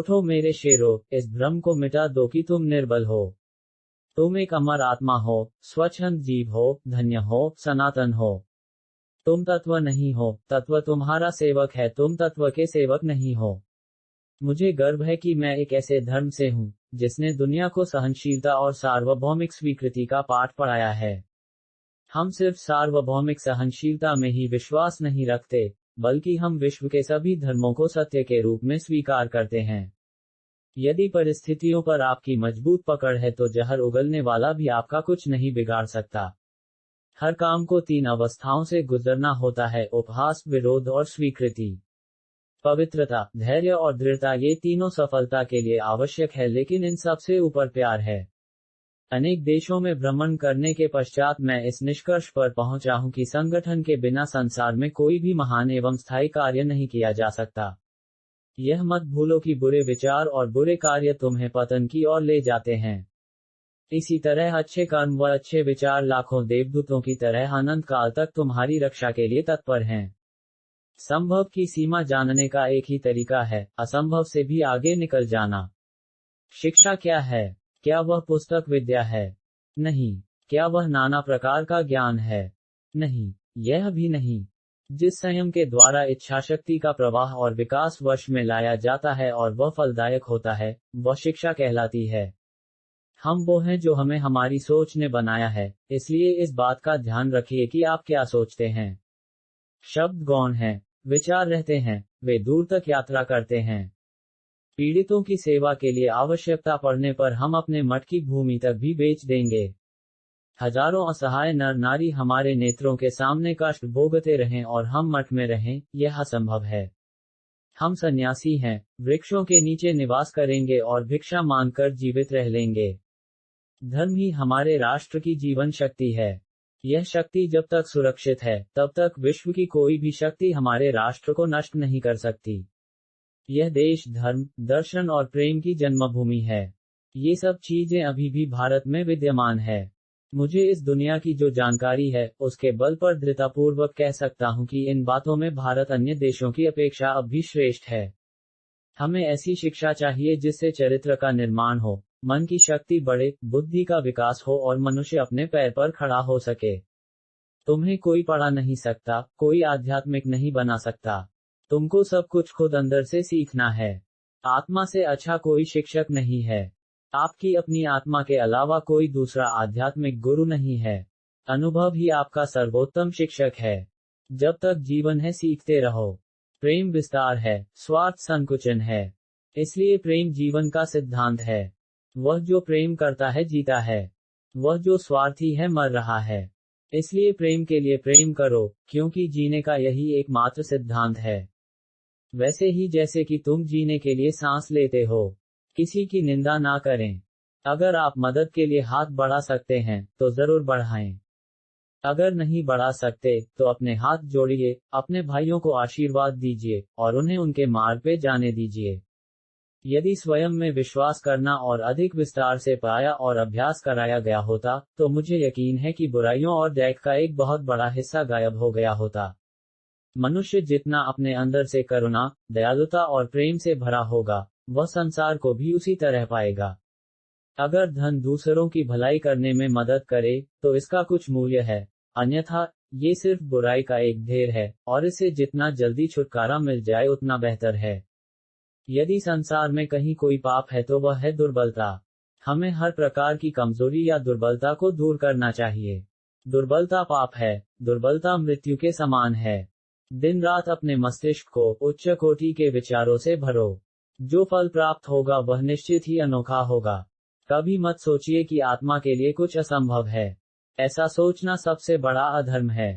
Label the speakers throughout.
Speaker 1: उठो मेरे शेरों, इस भ्रम को मिटा दो कि तुम निर्बल हो। तुम एक अमर आत्मा हो, स्वच्छंद जीव हो, धन्य हो, सनातन हो। तुम तत्व नहीं हो, तत्व तुम्हारा सेवक है, तुम तत्व के सेवक नहीं हो। मुझे गर्व है कि मैं एक ऐसे धर्म से हूँ जिसने दुनिया को सहनशीलता और सार्वभौमिक स्वीकृति का पाठ पढ़ाया है। हम सिर्फ सार्वभौमिक सहनशीलता में ही विश्वास नहीं रखते, बल्कि हम विश्व के सभी धर्मों को सत्य के रूप में स्वीकार करते हैं। यदि परिस्थितियों पर आपकी मजबूत पकड़ है तो जहर उगलने वाला भी आपका कुछ नहीं बिगाड़ सकता। हर काम को 3 अवस्थाओं से गुजरना होता है: उपहास, विरोध और स्वीकृति। पवित्रता, धैर्य और दृढ़ता, ये तीनों सफलता के लिए आवश्यक है, लेकिन इन सबसे ऊपर प्यार है। अनेक देशों में भ्रमण करने के पश्चात मैं इस निष्कर्ष पर पहुंचा हूं कि संगठन के बिना संसार में कोई भी महान एवं स्थायी कार्य नहीं किया जा सकता। यह मत भूलो कि बुरे विचार और बुरे कार्य तुम्हें पतन की ओर ले जाते हैं। इसी तरह अच्छे कर्म व अच्छे विचार लाखों देवदूतों की तरह अनंत काल तक तुम्हारी रक्षा के लिए तत्पर हैं। संभव की सीमा जानने का एक ही तरीका है: असंभव से भी आगे निकल जाना। शिक्षा क्या है? क्या वह पुस्तक विद्या है? नहीं। क्या वह नाना प्रकार का ज्ञान है? नहीं, यह भी नहीं। जिस संयम के द्वारा इच्छाशक्ति का प्रवाह और विकास वश में लाया जाता है और वह फलदायक होता है, वह शिक्षा कहलाती है। हम वो हैं जो हमें हमारी सोच ने बनाया है, इसलिए इस बात का ध्यान रखिए कि आप क्या सोचते हैं। शब्द गौण हैं, विचार रहते हैं, वे दूर तक यात्रा करते हैं। पीड़ितों की सेवा के लिए आवश्यकता पड़ने पर हम अपने मठ की भूमि तक भी बेच देंगे। हजारों असहाय नर नारी हमारे नेत्रों के सामने कष्ट भोगते रहें और हम मठ में रहें, यह असंभव है। हम सन्यासी हैं, वृक्षों के नीचे निवास करेंगे और भिक्षा मांगकर जीवित रह लेंगे। धर्म ही हमारे राष्ट्र की जीवन शक्ति है। यह शक्ति जब तक सुरक्षित है, तब तक विश्व की कोई भी शक्ति हमारे राष्ट्र को नष्ट नहीं कर सकती। यह देश धर्म, दर्शन और प्रेम की जन्मभूमि है। ये सब चीजें अभी भी भारत में विद्यमान है। मुझे इस दुनिया की जो जानकारी है, उसके बल पर दृढ़तापूर्वक कह सकता हूँ कि इन बातों में भारत अन्य देशों की अपेक्षा अब भी श्रेष्ठ है। हमें ऐसी शिक्षा चाहिए जिससे चरित्र का निर्माण हो, मन की शक्ति बढ़े, बुद्धि का विकास हो और मनुष्य अपने पैर पर खड़ा हो सके। तुम्हें कोई पढ़ा नहीं सकता, कोई आध्यात्मिक नहीं बना सकता। तुमको सब कुछ खुद अंदर से सीखना है। आत्मा से अच्छा कोई शिक्षक नहीं है। आपकी अपनी आत्मा के अलावा कोई दूसरा आध्यात्मिक गुरु नहीं है। अनुभव ही आपका सर्वोत्तम शिक्षक है। जब तक जीवन है सीखते रहो। प्रेम विस्तार है, स्वार्थ संकुचन है। इसलिए प्रेम जीवन का सिद्धांत है। वह जो प्रेम करता है जीता है। वह जो स्वार्थी है मर रहा है। इसलिए प्रेम के लिए प्रेम करो, क्योंकि जीने का यही एकमात्र सिद्धांत है। वैसे ही जैसे कि तुम जीने के लिए सांस लेते हो। किसी की निंदा ना करें। अगर आप मदद के लिए हाथ बढ़ा सकते हैं, तो जरूर बढ़ाएं। अगर नहीं बढ़ा सकते, तो अपने हाथ जोड़िए, अपने भाइयों को आशीर्वाद दीजिए, और उन्हें उनके मार्ग पे जाने दीजिए। यदि स्वयं में विश्वास करना और अधिक विस्तार से पाया और अभ्यास कराया गया होता, तो मुझे यकीन है कि बुराइयों और दैख का एक बहुत बड़ा हिस्सा गायब हो गया होता। मनुष्य जितना अपने अंदर से करुणा, दयालुता और प्रेम से भरा होगा, वह संसार को भी उसी तरह पाएगा। अगर धन दूसरों की भलाई करने में मदद करे, तो इसका कुछ मूल्य है, अन्यथा ये सिर्फ बुराई का एक ढेर है, और इससे जितना जल्दी छुटकारा मिल जाए उतना बेहतर है। यदि संसार में कहीं कोई पाप है तो वह है दुर्बलता। हमें हर प्रकार की कमजोरी या दुर्बलता को दूर करना चाहिए। दुर्बलता पाप है, दुर्बलता मृत्यु के समान है। दिन रात अपने मस्तिष्क को उच्च कोटि के विचारों से भरो। जो फल प्राप्त होगा वह निश्चित ही अनोखा होगा। कभी मत सोचिए कि आत्मा के लिए कुछ असंभव है। ऐसा सोचना सबसे बड़ा अधर्म है।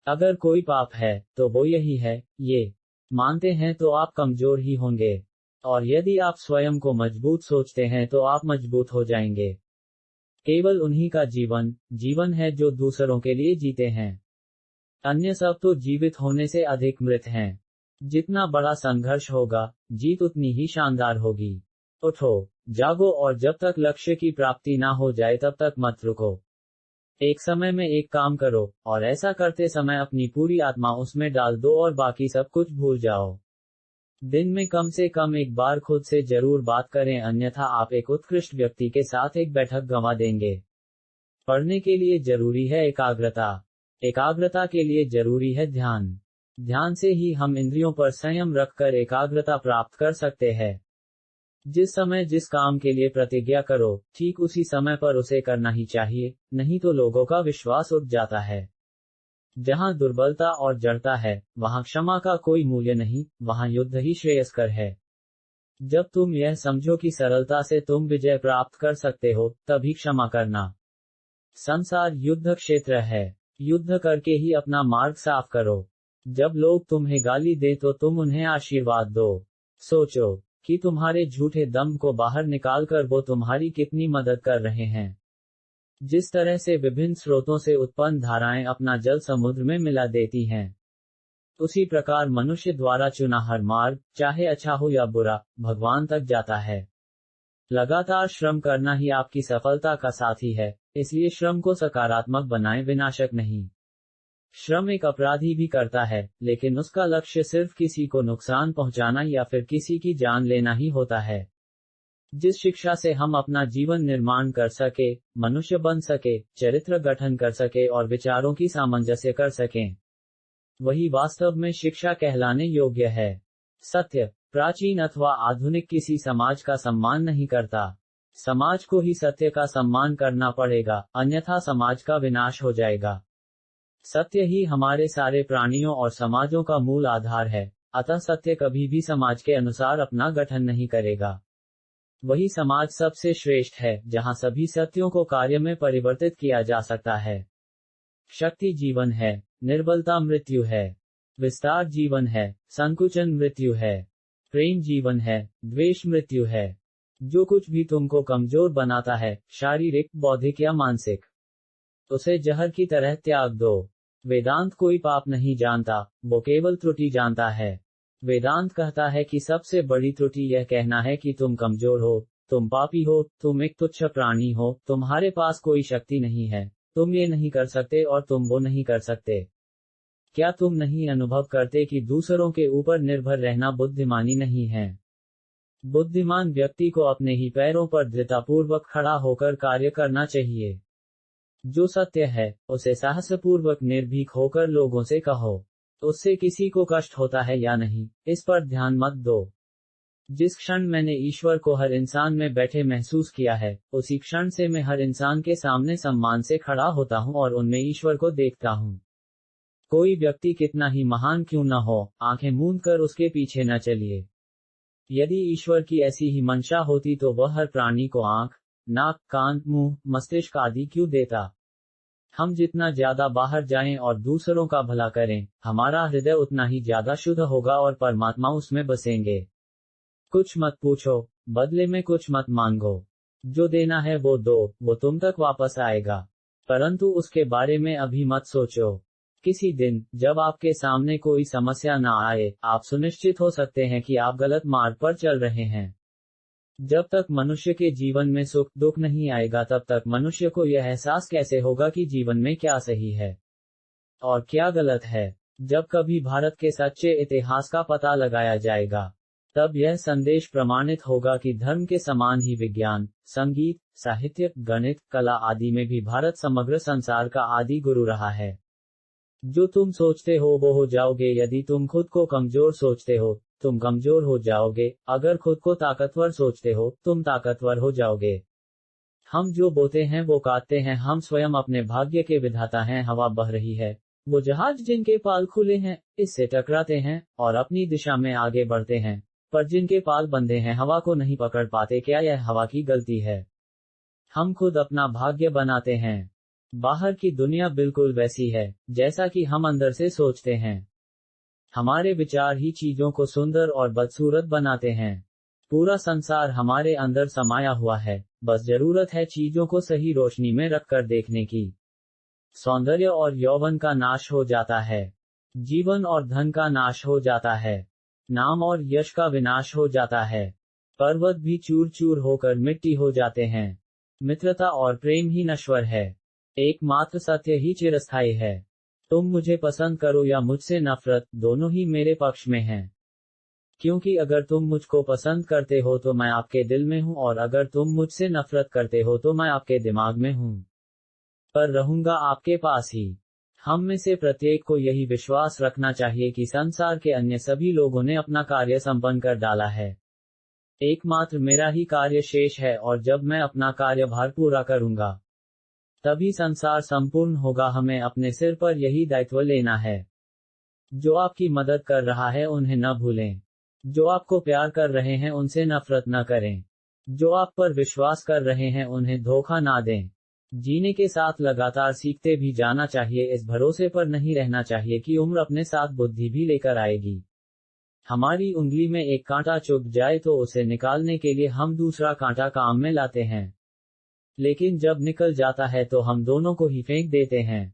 Speaker 1: अगर कोई पाप है, तो वो यही है, ये मानते हैं तो आप कमजोर ही होंगे। और यदि आप स्वयं को मजबूत सोचते हैं तो आप मजबूत हो जाएंगे। केवल उन्हीं का जीवन है जो दूसरों के लिए जीते हैं। अन्य सब तो जीवित होने से अधिक मृत हैं। जितना बड़ा संघर्ष होगा, जीत उतनी ही शानदार होगी। उठो, जागो और जब तक लक्ष्य की प्राप्ति ना हो जाए तब तक मत रुको। एक समय में एक काम करो, और ऐसा करते समय अपनी पूरी आत्मा उसमें डाल दो और बाकी सब कुछ भूल जाओ। दिन में कम से कम एक बार खुद से जरूर बात करें, अन्यथा आप एक उत्कृष्ट व्यक्ति के साथ एक बैठक गंवा देंगे। पढ़ने के लिए जरूरी है एकाग्रता। एकाग्रता के लिए जरूरी है ध्यान। ध्यान से ही हम इंद्रियों पर संयम रखकर एकाग्रता प्राप्त कर सकते हैं। जिस समय जिस काम के लिए प्रतिज्ञा करो, ठीक उसी समय पर उसे करना ही चाहिए, नहीं तो लोगों का विश्वास उठ जाता है। जहां दुर्बलता और जड़ता है, वहां क्षमा का कोई मूल्य नहीं, वहां युद्ध ही श्रेयस्कर है। जब तुम यह समझो कि सरलता से तुम विजय प्राप्त कर सकते हो, तभी क्षमा करना। संसार युद्ध क्षेत्र है। युद्ध करके ही अपना मार्ग साफ करो। जब लोग तुम्हें गाली दें तो तुम उन्हें आशीर्वाद दो। सोचो कि तुम्हारे झूठे दम को बाहर निकालकर वो तुम्हारी कितनी मदद कर रहे हैं। जिस तरह से विभिन्न स्रोतों से उत्पन्न धाराएं अपना जल समुद्र में मिला देती हैं, उसी प्रकार मनुष्य द्वारा चुना हर मार्ग, चाहे अच्छा हो या बुरा, भगवान तक जाता है। लगातार श्रम करना ही आपकी सफलता का साथी है, इसलिए श्रम को सकारात्मक बनाएं, विनाशक नहीं। श्रम एक अपराधी भी करता है, लेकिन उसका लक्ष्य सिर्फ किसी को नुकसान पहुंचाना या फिर किसी की जान लेना ही होता है। जिस शिक्षा से हम अपना जीवन निर्माण कर सके, मनुष्य बन सके, चरित्र गठन कर सके और विचारों की सामंजस्य कर सकें, वही वास्तव में शिक्षा कहलाने योग्य है। सत्य, प्राचीन अथवा आधुनिक, किसी समाज का सम्मान नहीं करता। समाज को ही सत्य का सम्मान करना पड़ेगा, अन्यथा समाज का विनाश हो जाएगा। सत्य ही हमारे सारे प्राणियों और समाजों का मूल आधार है, अतः सत्य कभी भी समाज के अनुसार अपना गठन नहीं करेगा। वही समाज सबसे श्रेष्ठ है, जहां सभी सत्यों को कार्य में परिवर्तित किया जा सकता है। शक्ति जीवन है, निर्बलता मृत्यु है। विस्तार जीवन है, संकुचन मृत्यु है। प्रेम जीवन है, द्वेष मृत्यु है। जो कुछ भी तुमको कमजोर बनाता है, शारीरिक, बौद्धिक या मानसिक, उसे जहर की तरह त्याग दो। वेदांत कोई पाप नहीं जानता, वो केवल त्रुटि जानता है। वेदांत कहता है कि सबसे बड़ी त्रुटि यह कहना है कि तुम कमजोर हो, तुम पापी हो, तुम एक तुच्छ प्राणी हो, तुम्हारे पास कोई शक्ति नहीं है, तुम ये नहीं कर सकते और तुम वो नहीं कर सकते। क्या तुम नहीं अनुभव करते कि दूसरों के ऊपर निर्भर रहना बुद्धिमानी नहीं है? बुद्धिमान व्यक्ति को अपने ही पैरों पर दृढ़तापूर्वक खड़ा होकर कार्य करना चाहिए। जो सत्य है, उसे साहसपूर्वक निर्भीक होकर लोगों से कहो। उससे किसी को कष्ट होता है या नहीं, इस पर ध्यान मत दो। जिस क्षण मैंने ईश्वर को हर इंसान में बैठे महसूस किया है, उसी क्षण से मैं हर इंसान के सामने सम्मान से खड़ा होता हूं और उनमें ईश्वर को देखता हूं। कोई व्यक्ति कितना ही महान क्यों न हो, आंखें मूंद कर उसके पीछे न चलिए। यदि ईश्वर की ऐसी ही मंशा होती तो वह हर प्राणी को आंख, नाक, कान, मुंह, मस्तिष्क आदि क्यों देता? हम जितना ज्यादा बाहर जाएं और दूसरों का भला करें, हमारा हृदय उतना ही ज्यादा शुद्ध होगा और परमात्मा उसमें बसेंगे। कुछ मत पूछो, बदले में कुछ मत मांगो। जो देना है वो दो, वो तुम तक वापस आएगा। परंतु उसके बारे में अभी मत सोचो। किसी दिन, जब आपके सामने कोई समस्या ना आए, आप सुनिश्चित हो सकते हैं कि आप गलत मार्ग पर चल रहे हैं। जब तक मनुष्य के जीवन में सुख दुख नहीं आएगा, तब तक मनुष्य को यह एहसास कैसे होगा कि जीवन में क्या सही है और क्या गलत है? जब कभी भारत के सच्चे इतिहास का पता लगाया जाएगा, तब यह संदेश प्रमाणित होगा कि धर्म के समान ही विज्ञान, संगीत, साहित्य, गणित, कला आदि में भी भारत समग्र संसार का आदि गुरु रहा है। जो तुम सोचते हो वो हो जाओगे। यदि तुम खुद को कमजोर सोचते हो, तुम कमजोर हो जाओगे। अगर खुद को ताकतवर सोचते हो, तुम ताकतवर हो जाओगे। हम जो बोते हैं वो काटते हैं। हम स्वयं अपने भाग्य के विधाता हैं। हवा बह रही है, वो जहाज जिनके पाल खुले हैं, इससे टकराते हैं और अपनी दिशा में आगे बढ़ते हैं, पर जिनके पाल बंधे हैं हवा को नहीं पकड़ पाते। क्या यह हवा की गलती है? हम खुद अपना भाग्य बनाते हैं। बाहर की दुनिया बिल्कुल वैसी है जैसा कि हम अंदर से सोचते हैं। हमारे विचार ही चीजों को सुंदर और बदसूरत बनाते हैं। पूरा संसार हमारे अंदर समाया हुआ है, बस जरूरत है चीजों को सही रोशनी में रखकर देखने की। सौंदर्य और यौवन का नाश हो जाता है, जीवन और धन का नाश हो जाता है, नाम और यश का विनाश हो जाता है, पर्वत भी चूर चूर होकर मिट्टी हो जाते हैं। मित्रता और प्रेम ही नश्वर है, एकमात्र सत्य ही चिरस्थायी है। तुम मुझे पसंद करो या मुझसे नफरत, दोनों ही मेरे पक्ष में हैं। क्योंकि अगर तुम मुझको पसंद करते हो तो मैं आपके दिल में हूँ, और अगर तुम मुझसे नफरत करते हो तो मैं आपके दिमाग में हूँ, पर रहूंगा आपके पास ही। हम में से प्रत्येक को यही विश्वास रखना चाहिए कि संसार के अन्य सभी लोगों ने अपना कार्य संपन्न कर डाला है। एकमात्र मेरा ही कार्य शेष है, और जब मैं अपना कार्यभार पूरा करूंगा तभी संसार संपूर्ण होगा। हमें अपने सिर पर यही दायित्व लेना है। जो आपकी मदद कर रहा है उन्हें न भूलें। जो आपको प्यार कर रहे हैं उनसे नफरत न करें। जो आप पर विश्वास कर रहे हैं उन्हें धोखा ना दें। जीने के साथ लगातार सीखते भी जाना चाहिए, इस भरोसे पर नहीं रहना चाहिए कि उम्र अपने साथ बुद्धि भी लेकर आएगी। हमारी उंगली में एक कांटा चुभ जाए तो उसे निकालने के लिए हम दूसरा कांटा काम में लाते हैं, लेकिन जब निकल जाता है तो हम दोनों को ही फेंक देते हैं।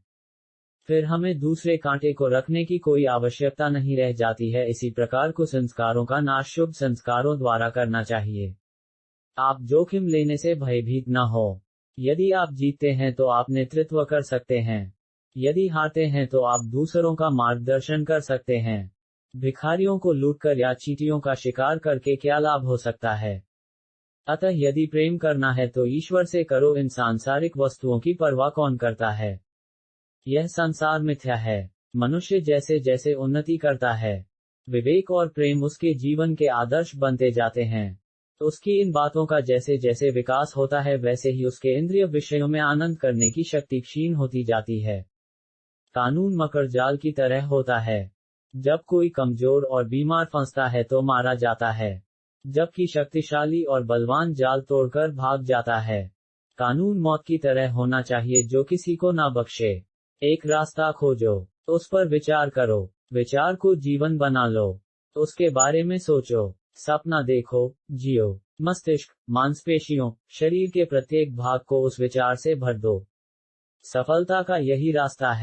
Speaker 1: फिर हमें दूसरे कांटे को रखने की कोई आवश्यकता नहीं रह जाती है। इसी प्रकार कुसंस्कारों का नाश शुभ संस्कारों द्वारा करना चाहिए। आप जोखिम लेने से भयभीत न हो। यदि आप जीतते हैं तो आप नेतृत्व कर सकते हैं, यदि हारते हैं तो आप दूसरों का मार्गदर्शन कर सकते हैं। भिखारियों को लूटकर या चींटियों का शिकार करके क्या लाभ हो सकता है? अतः यदि प्रेम करना है तो ईश्वर से करो, इन सांसारिक वस्तुओं की परवाह कौन करता है? यह संसार मिथ्या है। मनुष्य जैसे जैसे उन्नति करता है, विवेक और प्रेम उसके जीवन के आदर्श बनते जाते हैं। तो उसकी इन बातों का जैसे जैसे विकास होता है वैसे ही उसके इंद्रिय विषयों में आनंद करने की शक्ति क्षीण होती जाती है। कानून मकर जाल की तरह होता है। जब कोई कमजोर और बीमार फंसता है तो मारा जाता है, जबकि शक्तिशाली और बलवान जाल तोड़कर भाग जाता है। कानून मौत की तरह होना चाहिए जो किसी को ना बख्शे। एक रास्ता खोजो, तो उस पर विचार करो। विचार को जीवन बना लो, तो उसके बारे में सोचो। सपना देखो, जियो। मस्तिष्क, मांसपेशियों, शरीर के प्रत्येक भाग को उस विचार से भर दो। सफलता का यही रास्ता है।